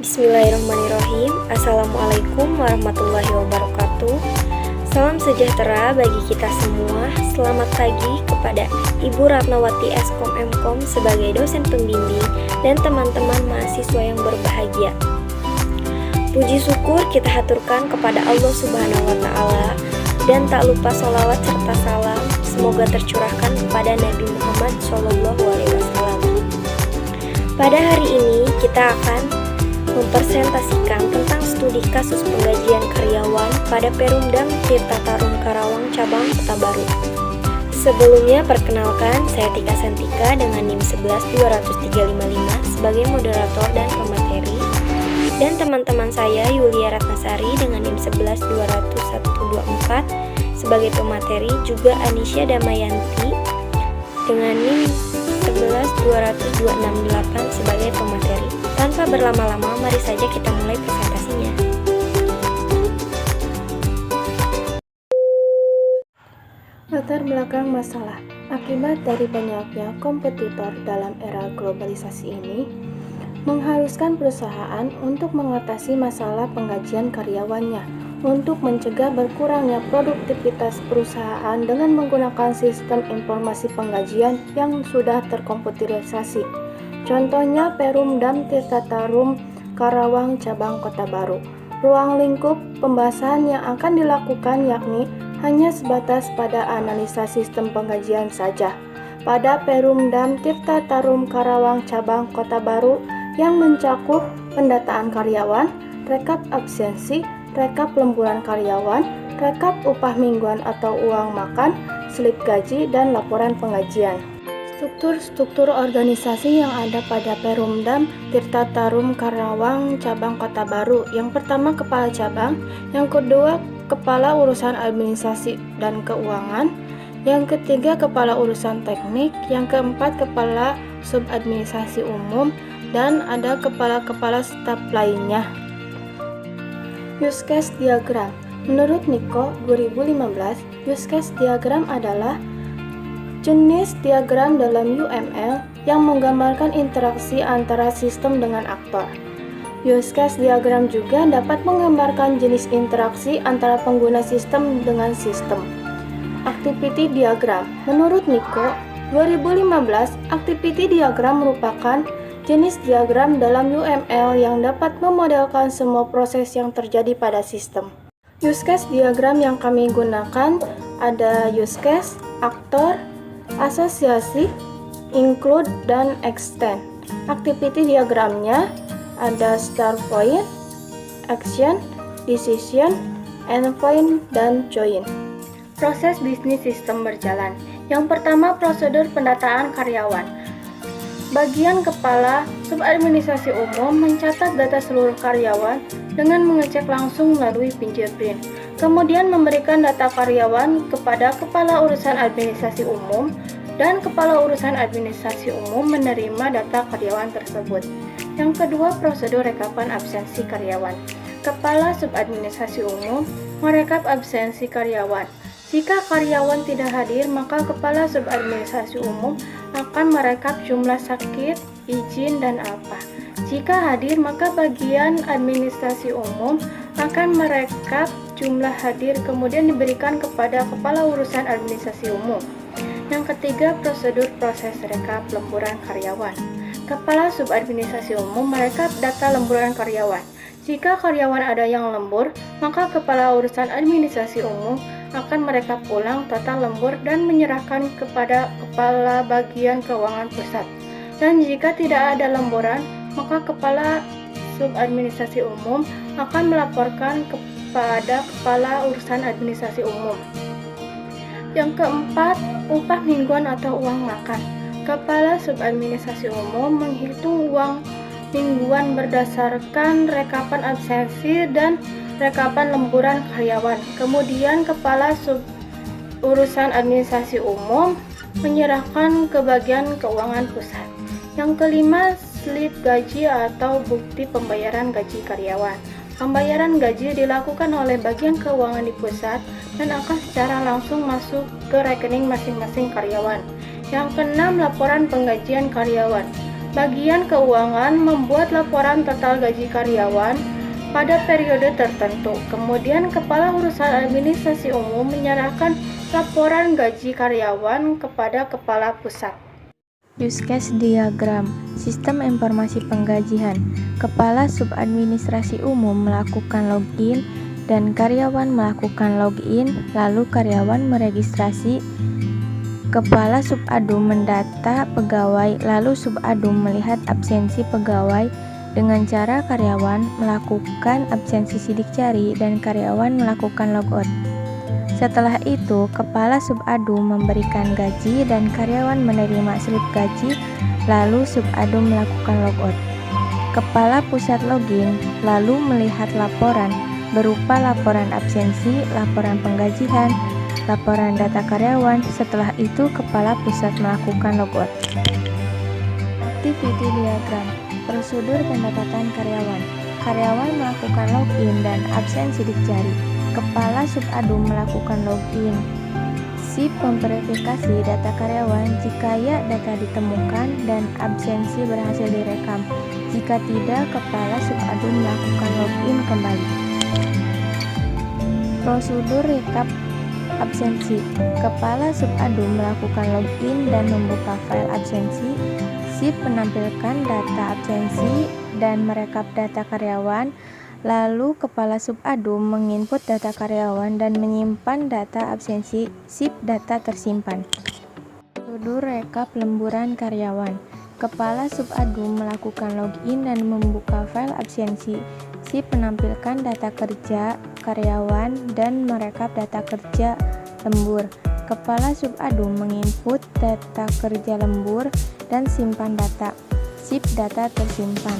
Bismillahirrahmanirrahim. Assalamualaikum warahmatullahi wabarakatuh. Salam sejahtera bagi kita semua. Selamat pagi kepada Ibu Ratnawati Eskom Mkom sebagai dosen pembimbing dan teman-teman mahasiswa yang berbahagia. Puji syukur kita haturkan kepada Allah Subhanahu wa Ta'ala, dan tak lupa sholawat serta salam semoga tercurahkan kepada Nabi Muhammad SAW. Pada hari ini kita akan mempresentasikan tentang studi kasus penggajian karyawan pada Perumdam Tirta Tarum Karawang Cabang Kota Baru. Sebelumnya perkenalkan, saya Tika Santika dengan NIM 11235 sebagai moderator dan pemateri, dan teman-teman saya Yulia Ratnasari dengan NIM 1121124 sebagai pemateri, juga Anisya Damayanti dengan NIM 1122668 sebagai pemateri. Tanpa berlama-lama, mari saja kita mulai presentasinya. Latar belakang masalah. Akibat dari banyaknya kompetitor dalam era globalisasi ini, mengharuskan perusahaan untuk mengatasi masalah penggajian karyawannya untuk mencegah berkurangnya produktivitas perusahaan dengan menggunakan sistem informasi penggajian yang sudah terkomputerisasi. Contohnya Perumdam Tirta Tarum Karawang Cabang Kota Baru. Ruang lingkup pembahasan yang akan dilakukan yakni hanya sebatas pada analisa sistem penggajian saja. Pada Perumdam Tirta Tarum Karawang Cabang Kota Baru yang mencakup pendataan karyawan, rekap absensi, rekap lemburan karyawan, rekap upah mingguan atau uang makan, slip gaji, dan laporan penggajian. Struktur organisasi yang ada pada Perumdam Tirta Tarum Karawang Cabang Kota Baru. Yang pertama kepala cabang, yang kedua kepala urusan administrasi dan keuangan, yang ketiga kepala urusan teknik, yang keempat kepala subadministrasi umum, dan ada kepala-kepala staf lainnya. Use case diagram. Menurut Niko 2015, use case diagram adalah jenis diagram dalam UML yang menggambarkan interaksi antara sistem dengan aktor. Use case diagram juga dapat menggambarkan jenis interaksi antara pengguna sistem dengan sistem. Activity diagram. Menurut Niko 2015, activity diagram merupakan jenis diagram dalam UML yang dapat memodelkan semua proses yang terjadi pada sistem. Use case diagram yang kami gunakan ada use case, aktor, asosiasi, include, dan extend. Activity diagramnya ada start point, action, decision, endpoint, dan join. Proses bisnis sistem berjalan. Yang pertama, prosedur pendataan karyawan. Bagian kepala subadministrasi umum mencatat data seluruh karyawan dengan mengecek langsung melalui fingerprint. Kemudian memberikan data karyawan kepada kepala urusan administrasi umum, dan kepala urusan administrasi umum menerima data karyawan tersebut. Yang kedua, prosedur rekapan absensi karyawan. Kepala subadministrasi umum merekap absensi karyawan. Jika karyawan tidak hadir, maka kepala subadministrasi umum akan merekap jumlah sakit, izin, dan alfa. Jika hadir, maka bagian administrasi umum akan merekap jumlah hadir, kemudian diberikan kepada kepala urusan administrasi umum. Yang ketiga, prosedur proses rekap lemburan karyawan. Kepala subadministrasi umum merekap data lemburan karyawan. Jika karyawan ada yang lembur, maka kepala urusan administrasi umum akan merekap ulang total lembur dan menyerahkan kepada kepala bagian keuangan pusat. Dan jika tidak ada lemburan, maka kepala subadministrasi umum akan melaporkan kepada kepala urusan administrasi umum. Yang keempat, upah mingguan atau uang makan. Kepala subadministrasi umum menghitung uang mingguan berdasarkan rekapan absensi dan rekapan lemburan karyawan. Kemudian kepala urusan administrasi umum menyerahkan ke bagian keuangan pusat. Yang kelima, slip gaji atau bukti pembayaran gaji karyawan. Pembayaran gaji dilakukan oleh bagian keuangan di pusat dan akan secara langsung masuk ke rekening masing-masing karyawan. Yang keenam, laporan penggajian karyawan. Bagian keuangan membuat laporan total gaji karyawan pada periode tertentu. Kemudian Kepala Urusan Administrasi Umum menyerahkan laporan gaji karyawan kepada Kepala Pusat. Use case diagram, sistem informasi penggajian. Kepala Subadministrasi Umum melakukan login dan karyawan melakukan login, lalu karyawan meregistrasi. Kepala Subadum mendata pegawai, lalu Subadum melihat absensi pegawai dengan cara karyawan melakukan absensi sidik jari dan karyawan melakukan logout. Setelah itu, Kepala Subadum memberikan gaji dan karyawan menerima slip gaji, lalu Subadum melakukan logout. Kepala Pusat login, lalu melihat laporan berupa laporan absensi, laporan penggajian, laporan data karyawan. Setelah itu, Kepala Pusat melakukan logout. Activity diagram, prosedur pendapatan karyawan. Karyawan melakukan login dan absen sidik jari. Kepala Subadum melakukan login. SIP memverifikasi data karyawan jika ya data ditemukan dan absensi berhasil direkam. Jika tidak, Kepala Subadum melakukan login kembali. Prosedur rekap absensi. Kepala Subadum melakukan login dan membuka file absensi. SIP menampilkan data absensi dan merekap data karyawan. Lalu Kepala Subadum menginput data karyawan dan menyimpan data absensi. SIP data tersimpan. Prosedur rekap lemburan karyawan. Kepala Subadum melakukan login dan membuka file absensi. SIP menampilkan data kerja karyawan dan merekap data kerja lembur. Kepala Subadum menginput data kerja lembur dan simpan data. SIP data tersimpan.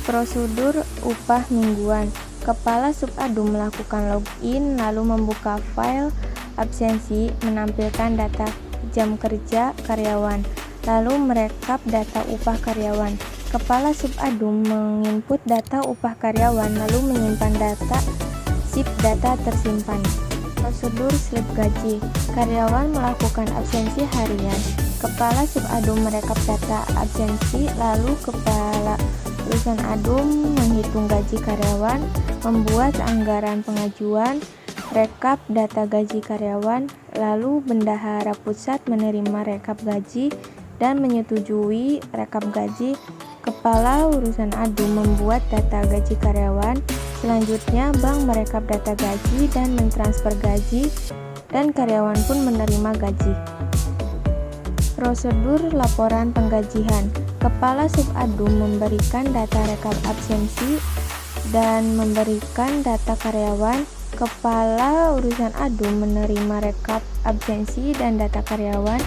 Prosedur upah mingguan. Kepala Subadum melakukan login lalu membuka file absensi, menampilkan data jam kerja karyawan, lalu merekap data upah karyawan. Kepala Subadum menginput data upah karyawan lalu menyimpan data. SIP data tersimpan. Prosedur slip gaji. Karyawan melakukan absensi harian. Kepala Subadum merekap data absensi, lalu Kepala Urusan Adum menghitung gaji karyawan, membuat anggaran pengajuan, rekap data gaji karyawan, lalu Bendahara Pusat menerima rekap gaji dan menyetujui rekap gaji. Kepala Urusan Adum membuat data gaji karyawan. Selanjutnya, bank merekap data gaji dan mentransfer gaji, dan karyawan pun menerima gaji. Prosedur laporan penggajian. Kepala Subadum memberikan data rekap absensi dan memberikan data karyawan. Kepala Urusan Adum menerima rekap absensi dan data karyawan.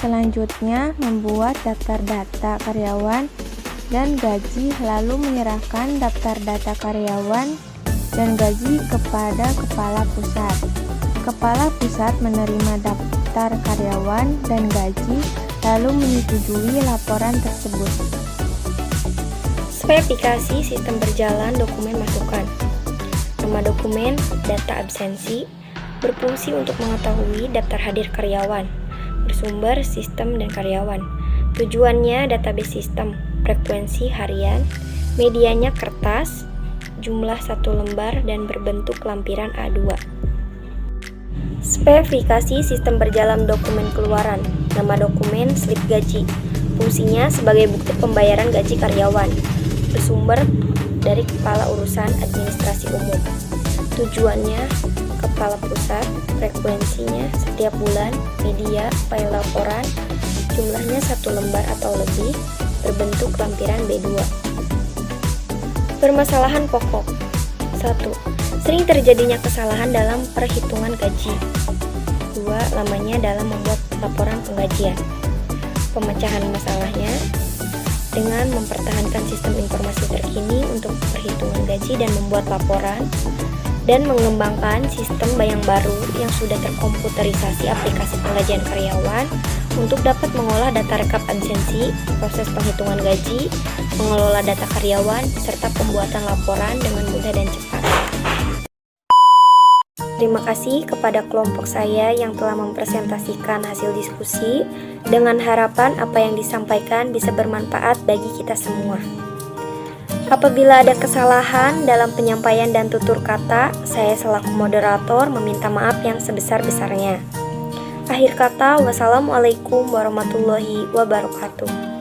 Selanjutnya, membuat daftar data karyawan dan gaji, lalu menyerahkan daftar data karyawan dan gaji kepada Kepala Pusat. Kepala Pusat menerima daftar karyawan dan gaji, lalu menyetujui laporan tersebut. Spesifikasi sistem berjalan dokumen masukan. Nama dokumen, data absensi, berfungsi untuk mengetahui daftar hadir karyawan, bersumber sistem dan karyawan. Tujuannya database sistem, frekuensi harian, medianya kertas, jumlah 1 lembar dan berbentuk lampiran A2. Spesifikasi sistem berjalan dokumen keluaran. Nama dokumen slip gaji. Fungsinya sebagai bukti pembayaran gaji karyawan. Bersumber dari Kepala Urusan Administrasi Umum. Tujuannya Kepala Pusat. Frekuensinya setiap bulan. Media file laporan. Jumlahnya 1 lembar atau lebih. Berbentuk lampiran B2. Permasalahan pokok. 1. Sering terjadinya kesalahan dalam perhitungan gaji. 2. Lamanya dalam membuat laporan penggajian. Pemecahan masalahnya dengan mempertahankan sistem informasi terkini untuk perhitungan gaji dan membuat laporan, dan mengembangkan sistem bayang baru yang sudah terkomputerisasi aplikasi penggajian karyawan untuk dapat mengolah data rekap absensi, proses penghitungan gaji, mengelola data karyawan, serta pembuatan laporan dengan mudah dan cepat. Terima kasih kepada kelompok saya yang telah mempresentasikan hasil diskusi dengan harapan apa yang disampaikan bisa bermanfaat bagi kita semua. Apabila ada kesalahan dalam penyampaian dan tutur kata, saya selaku moderator meminta maaf yang sebesar-besarnya. Akhir kata, wassalamualaikum warahmatullahi wabarakatuh.